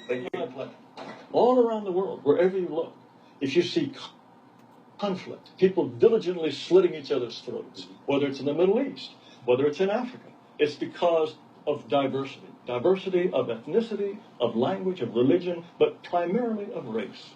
Thank you. All around the world, wherever you look, if you see conflict, people diligently slitting each other's throats, whether it's in the Middle East, whether it's in Africa, it's because of diversity. Diversity of ethnicity, of language, of religion, but primarily of race.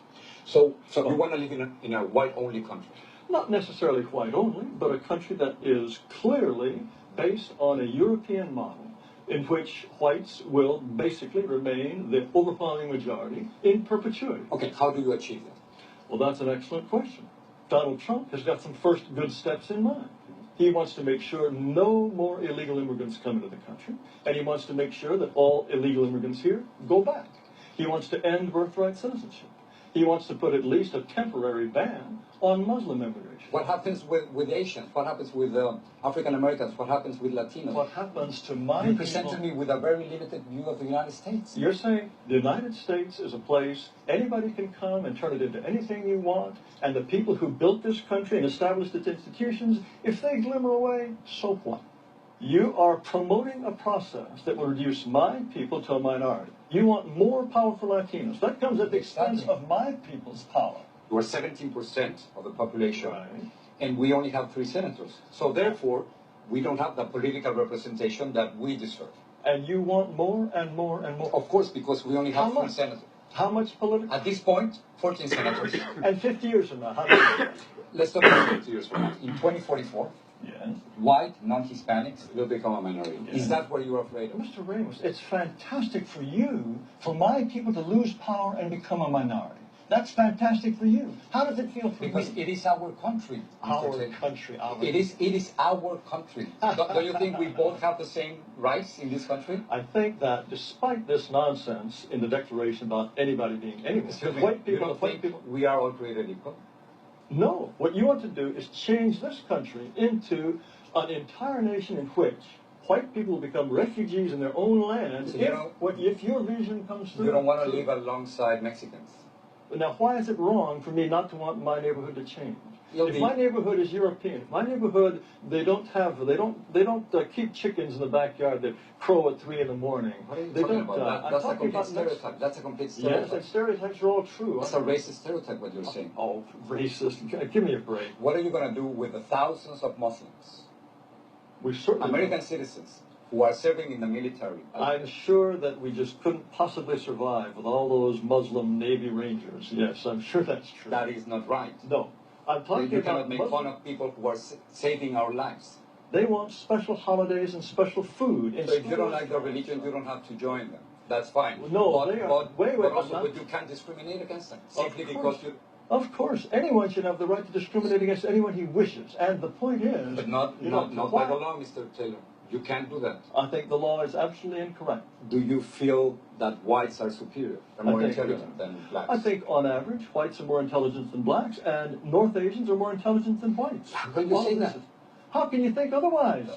So you want to live in a white-only country? Not necessarily white only, but a country that is clearly based on a European model in which whites will basically remain the overwhelming majority in perpetuity. Okay, how do you achieve that? Well, that's an excellent question. Donald Trump has got some first good steps in mind. He wants to make sure no more illegal immigrants come into the country, and he wants to make sure that all illegal immigrants here go back. He wants to end birthright citizenship. He wants to put at least a temporary ban on Muslim immigration. What happens with Asians? What happens with African Americans? What happens with Latinos? What happens to my You presented me with a very limited view of the United States. You're saying the United States is a place anybody can come and turn it into anything you want, and the people who built this country and established its institutions, if they glimmer away, so what? You are promoting a process that will reduce my people to a minority. You want more powerful Latinos. That comes at the expense of my people's power. You are 17% of the population, Right. and we only have 3 senators. So therefore, we don't have the political representation that we deserve. And you want more and more and more. Of course, because we only have How 3 much? senators. How much political? At this point, 14 senators. And 50 years from now, how many? Let's talk about 50 years from now. In 2044, Yes. white, non-Hispanics will become a minority. Yes. Is that what you're afraid of? Mr. Ramos, it's fantastic for you, for my people to lose power and become a minority. That's fantastic for you. How does it feel for Because me? it is our country. Mr. Our Taylor. country, our... It is our country. Don't you think we both have the same rights in this country? I think that despite this nonsense in the Declaration about anybody being anyone, Excuse me, white you people, don't white think people... we are all created equal? No, what you want to do is change this country into an entire nation in which white people will become refugees in their own land So if your vision comes through. You don't want to live alongside Mexicans. Now, why is it wrong for me not to want my neighborhood to change? If my neighborhood is European, if my neighborhood they don't keep chickens in the backyard that crow at 3 in the morning. What are you They talking don't. about? That's a complete stereotype. That's a complete Yes, stereotype. and stereotypes are all true. That's a racist stereotype, what you're saying. Oh, racist! Give me a break. What are you going to do with the thousands of Muslims, We certainly American citizens, who are serving in the military? I'm sure that we just couldn't possibly survive with all those Muslim Navy Rangers. Yes, I'm sure that's true. That is not right. No, I'm talking You about cannot make fun of people who are saving our lives. They want special holidays and special food. So if you don't like their religion, you don't have to join them. That's fine. No, but, they are. But, Wait, but I'm also, not- but you can't discriminate against them simply because you. Of course, anyone should have the right to discriminate against anyone he wishes. And the point is, But not by the law, Mr. Taylor. You can't do that. I think the law is absolutely incorrect. Do you feel that whites are superior, are more think, intelligent than blacks? I think, on average, whites are more intelligent than blacks, and North Asians are more intelligent than whites. How can you say that? How can you think otherwise?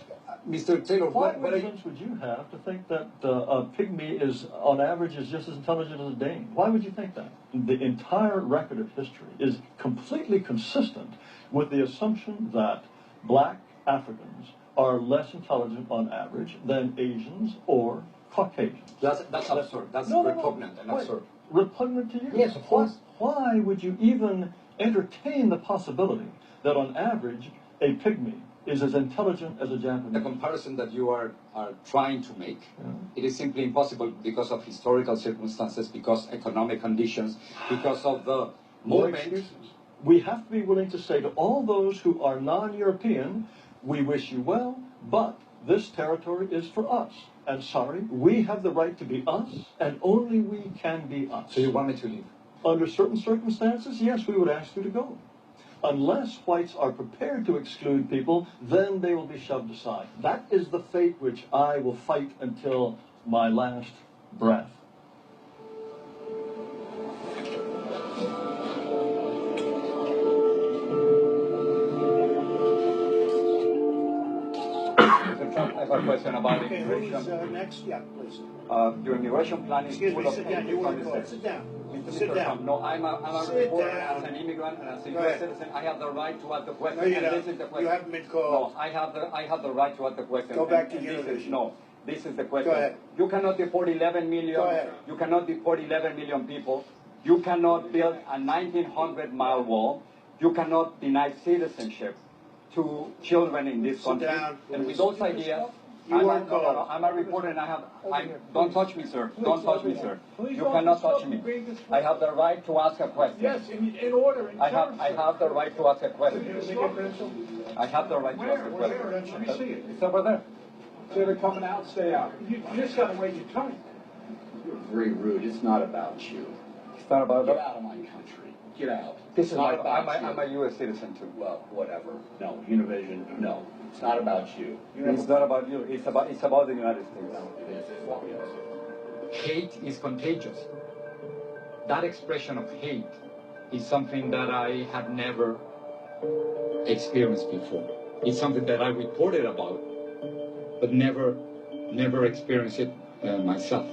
Mr. Taylor, What what are you... sense would you have to think that a pygmy is, on average, is just as intelligent as a Dane? Why would you think that? The entire record of history is completely consistent with the assumption that black Africans are less intelligent on average than Asians or Caucasians. That's absurd. That's repugnant and absurd. Repugnant to you? Yes, of course. Why would you even entertain the possibility that on average a pygmy is as intelligent as a Japanese? The comparison that you are trying to make, it is simply impossible because of historical circumstances, because economic conditions, because of the More moment. excuses. We have to be willing to say to all those who are non-European, we wish you well, but this territory is for us. And sorry, we have the right to be us, and only we can be us. So you want me to leave? Under certain circumstances, yes, we would ask you to go. Unless whites are prepared to exclude people, then they will be shoved aside. That is the fate which I will fight until my last breath. Mr. Trump, I have a question about Okay, immigration. who's next? Yeah, please. Your immigration plan is Excuse full me, of sit down. You want to go? Sit down. Sit Mr. down. Trump, no, I'm a Sit reporter down. as an immigrant and as a Go U.S. ahead. citizen. I have the right to ask the question. No, you and don't. this is the question. You haven't been called. No, I have the right to ask the question. Go back to and this is- Univision. No, This is the question. Go ahead. You cannot deport 11 million. Go ahead. You cannot deport 11 million people. You cannot build a 1,900-mile wall. You cannot deny citizenship to children in this country. down, and with please. those ideas, You are called. I'm a reporter and don't touch me, sir. Don't touch me, sir. You cannot touch me. I have the right to ask a question. Yes, in order, in I terms. have the right to ask a question. I have the right to ask a Where? question. Let me see it. It's over there. It's either coming out, stay out. You just gotta wait your time. You're very rude. It's not about you. It's not about Get out of my country. Get out. This is not my, about I'm a U.S. citizen too. Well, whatever. No, Univision. No, it's not about you. It's not about you. It's about the United States. No, it is. Yes. Hate is contagious. That expression of hate is something that I had never experienced before. It's something that I reported about, but never experienced it myself.